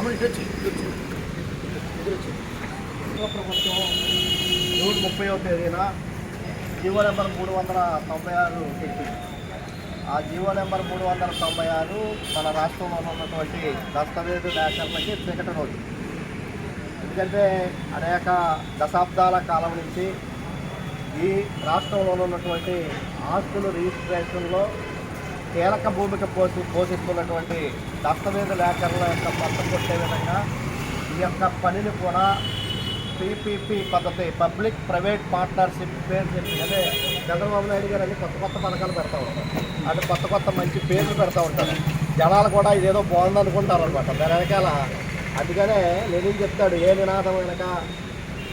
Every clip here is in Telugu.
ప్రభుత్వం జూన్ 30వ తేదీన జీవో నెంబర్ 396 పెట్టింది. ఆ జీవో నెంబర్ 396 మన రాష్ట్రంలో ఉన్నటువంటి దస్తావేజు డాక్టర్లకి చీకట రోజు. ఎందుకంటే అనేక దశాబ్దాల కాలం నుంచి ఈ రాష్ట్రంలో ఉన్నటువంటి ఆస్తుల రిజిస్ట్రేషన్లో కీలక భూమిక పోషిస్తున్నటువంటి దస్తావేజు డాక్టర్ల యొక్క పట్టు కొట్టే విధంగా ఈ యొక్క పనిని కూడా పీపీపీ పద్ధతి, పబ్లిక్ ప్రైవేట్ పార్ట్నర్షిప్ పేరు చెప్పి, అదే చంద్రబాబు నాయుడు గారు అన్ని కొత్త పథకాలు పెడతా ఉంటారు, అంటే కొత్త మంచి పేర్లు పెడతా ఉంటారు. జనాలు కూడా ఇదేదో బాగుంది అనుకుంటారు అనమాట దాని వెనకాల. అందుకనే నేను చెప్తాడు, ఏ నినాదం వెనక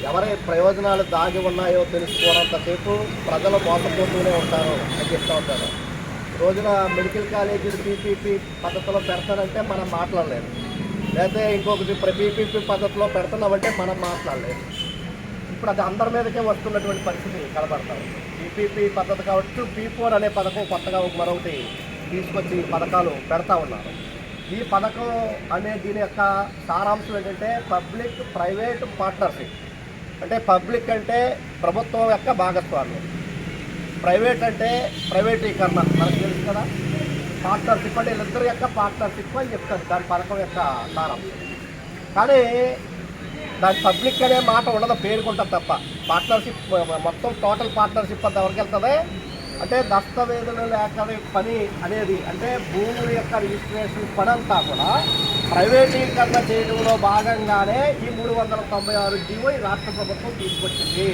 ఎవరి ప్రయోజనాలు దాగి ఉన్నాయో తెలుసుకోనంతసేపు ప్రజలు మోసపోతూనే ఉంటారు అని చెప్తూ ఉంటారు. రోజున మెడికల్ కాలేజీలు పీపీపీ పద్ధతిలో పెడతారంటే మనం మాట్లాడలేదు, లేకపోతే ఇంకొకటి పీపీపీ పద్ధతిలో పెడుతున్నామంటే మనం మాట్లాడలేదు. ఇప్పుడు అది అందరి మీదకే వస్తున్నటువంటి పరిస్థితి కనబడతారు. పీపీపీ పద్ధతి కావచ్చు, P4 అనే పథకం కొత్తగా మరొకటి తీసుకొచ్చి పథకాలు పెడతా ఉన్నారు. ఈ పథకం అనే దీని యొక్క సారాంశం ఏంటంటే పబ్లిక్ ప్రైవేట్ పార్ట్నర్షిప్. అంటే పబ్లిక్ అంటే ప్రభుత్వం యొక్క భాగస్వామ్యం, ప్రైవేట్ అంటే ప్రైవేటీకరణ మనకు తెలుసు కదా, పార్ట్నర్షిప్ అంటే వీళ్ళిద్దరి యొక్క పార్ట్నర్షిప్ అని చెప్తారు దాని పథకం యొక్క సారాంశం. కానీ దాని పబ్లిక్ అనే మాట ఉండదు, పేరుకుంటుంది తప్ప. పార్ట్నర్షిప్ మొత్తం టోటల్ పార్ట్నర్షిప్ అంత ఎవరికి వెళ్తుంది అంటే దస్తావేజులు లేక పని అనేది, అంటే భూముల యొక్క రిజిస్ట్రేషన్ పని అంతా కూడా ప్రైవేటీకరణ చేయడంలో భాగంగానే ఈ 396 జీవో ఈ రాష్ట్ర ప్రభుత్వం తీసుకొచ్చింది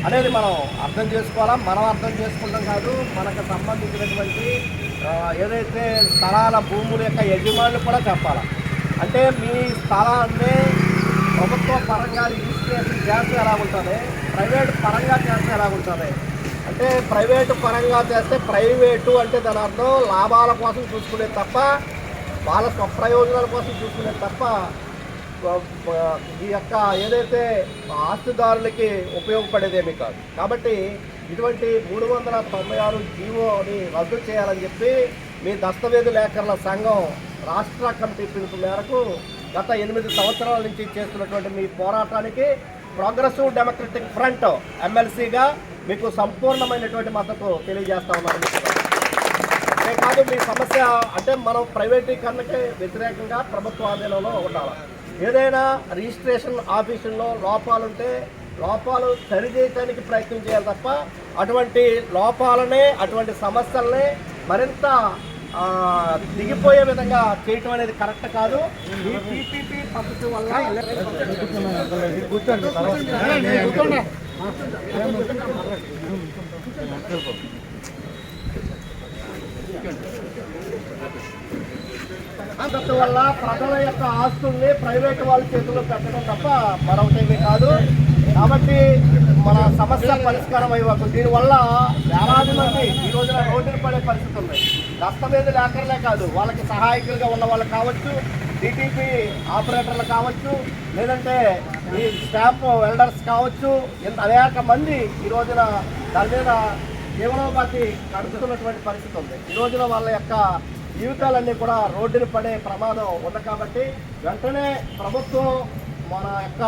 అనేది మనం అర్థం చేసుకోవాలా. మనం అర్థం చేసుకుంటాం కాదు, మనకు సంబంధించినటువంటి ఏదైతే స్థలాల భూముల యొక్క యజమానులు కూడా చెప్పాలి. అంటే మీ స్థలాన్ని ప్రభుత్వ పరంగా రిజిస్ట్రేషన్ చేస్తే ఎలా ఉంటుంది, ప్రైవేట్ పరంగా చేస్తే ఎలా ఉంటుంది. అంటే ప్రైవేటు పరంగా చేస్తే ప్రైవేటు అంటే దాని అర్థం లాభాల కోసం చూసుకునేది తప్ప, వాళ్ళ స్వప్రయోజనాల కోసం చూసుకునేది తప్ప ఈ యొక్క ఏదైతే ఆస్తిదారులకి ఉపయోగపడేదేమీ కాదు. కాబట్టి ఇటువంటి 396 జీవోని రద్దు చేయాలని చెప్పి మీ దస్తావేజు లేఖర్ల సంఘం రాష్ట్ర కమిటీ పిలుపు మేరకు గత 8 సంవత్సరాల నుంచి చేస్తున్నటువంటి మీ పోరాటానికి ప్రోగ్రెసివ్ డెమోక్రటిక్ ఫ్రంట్ MLCగా మీకు సంపూర్ణమైనటువంటి మద్దతు తెలియజేస్తా ఉన్నాను. అదే కాదు, మీ సమస్య అంటే మనం ప్రైవేటీకరణకి వ్యతిరేకంగా ప్రభుత్వ ఆధీనంలో ఉండాలి. ఏదైనా రిజిస్ట్రేషన్ ఆఫీసుల్లో లోపాలుంటే లోపాలు సరిచేయడానికి ప్రయత్నం చేయాలి తప్ప అటువంటి లోపాలనే, అటువంటి సమస్యలనే మరింత దిగిపోయే విధంగా చేయటం అనేది కరెక్ట్ కాదు. ఈ పీపీపీ పద్ధతి వల్ల పద్ధతి వల్ల ప్రజల యొక్క ఆస్తుల్ని ప్రైవేట్ వాళ్ళ చేతుల్లో పెట్టడం తప్ప మరొకటి కాదు. కాబట్టి మన సమస్య పరిష్కారం అయ్యవచ్చు. దీనివల్ల వేలాది మంది ఈ రోజున రోడ్డున పడే పరిస్థితి ఉంది. దస్తావేజు లేఖర్లే కాదు, వాళ్ళకి సహాయకులుగా ఉన్న వాళ్ళు కావచ్చు, DTP ఆపరేటర్లు కావచ్చు, లేదంటే ఈ స్టాంప్ వెల్డర్స్ కావచ్చు, అనేక మంది ఈ రోజున దాని మీద జీవనోపాధి నడుపుతున్నటువంటి పరిస్థితి ఉంది. ఈ రోజున వాళ్ళ యొక్క జీవితాలన్నీ కూడా రోడ్డున పడే ప్రమాదం ఉంది. కాబట్టి వెంటనే ప్రభుత్వం మన యొక్క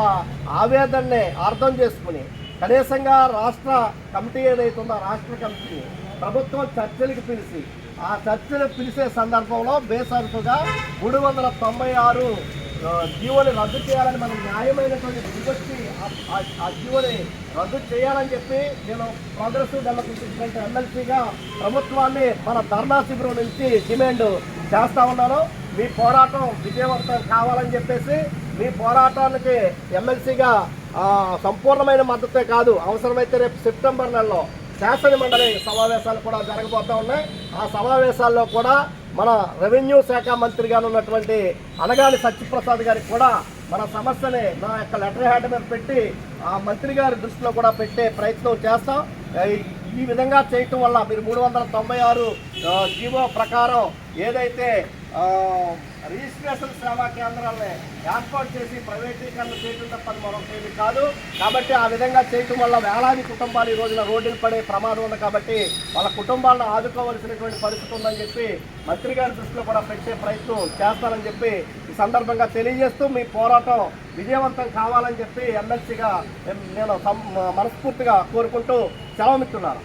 ఆవేదనని అర్థం చేసుకుని కనీసంగా రాష్ట్ర కమిటీ ఏదైతుందో రాష్ట్ర కమిటీని ప్రభుత్వం చర్చలకు పిలిచి, ఆ చర్చలు పిలిచే సందర్భంలో బేసరుతుగా 396 జీవోని రద్దు చేయాలని మనం న్యాయమైనటువంటి దిగొచ్చి ఆ జీవోని రద్దు చేయాలని చెప్పి నేను ప్రోగ్రెసివ్ డెమోక్రటిక్ ఫ్రంట్ MLCగా ప్రభుత్వాన్ని మన ధర్నా శిబిరం నుంచి డిమాండ్ చేస్తా ఉన్నాను. మీ పోరాటం విజయవంతం కావాలని చెప్పేసి మీ పోరాటానికి MLCగా సంపూర్ణమైన మద్దతే కాదు, అవసరమైతే రేపు సెప్టెంబర్ నెలలో శాసన మండలి సమావేశాలు కూడా జరగబోతూ ఉన్నాయి. ఆ సమావేశాల్లో కూడా మన రెవెన్యూ శాఖ మంత్రిగా ఉన్నటువంటి అనగాని సత్యప్రసాద్ గారికి కూడా మన సమస్యని నా యొక్క లెటర్ హ్యాండ్ మీద పెట్టి ఆ మంత్రి గారి దృష్టిలో కూడా పెట్టే ప్రయత్నం చేస్తాం. ఈ విధంగా చేయటం వల్ల మీరు 396 జీవో ప్రకారం ఏదైతే రిజిస్ట్రేషన్ సేవా కేంద్రాలని ఏర్పాటు చేసి ప్రైవేటీకరణ చేయడం తప్పని మరొకటి కాదు. కాబట్టి ఆ విధంగా చేయటం వల్ల వేలాది కుటుంబాలు ఈ రోజున రోడ్డులు పడే ప్రమాదం ఉంది. కాబట్టి వాళ్ళ కుటుంబాలను ఆదుకోవలసినటువంటి పరిస్థితి ఉందని చెప్పి మంత్రి గారి దృష్టిలో కూడా పెట్టే ప్రయత్నం చేస్తారని చెప్పి ఈ సందర్భంగా తెలియజేస్తూ మీ పోరాటం విజయవంతం కావాలని చెప్పి ఎమ్మెల్సీగా నేను మనస్ఫూర్తిగా కోరుకుంటూ సెలవునిస్తున్నాను.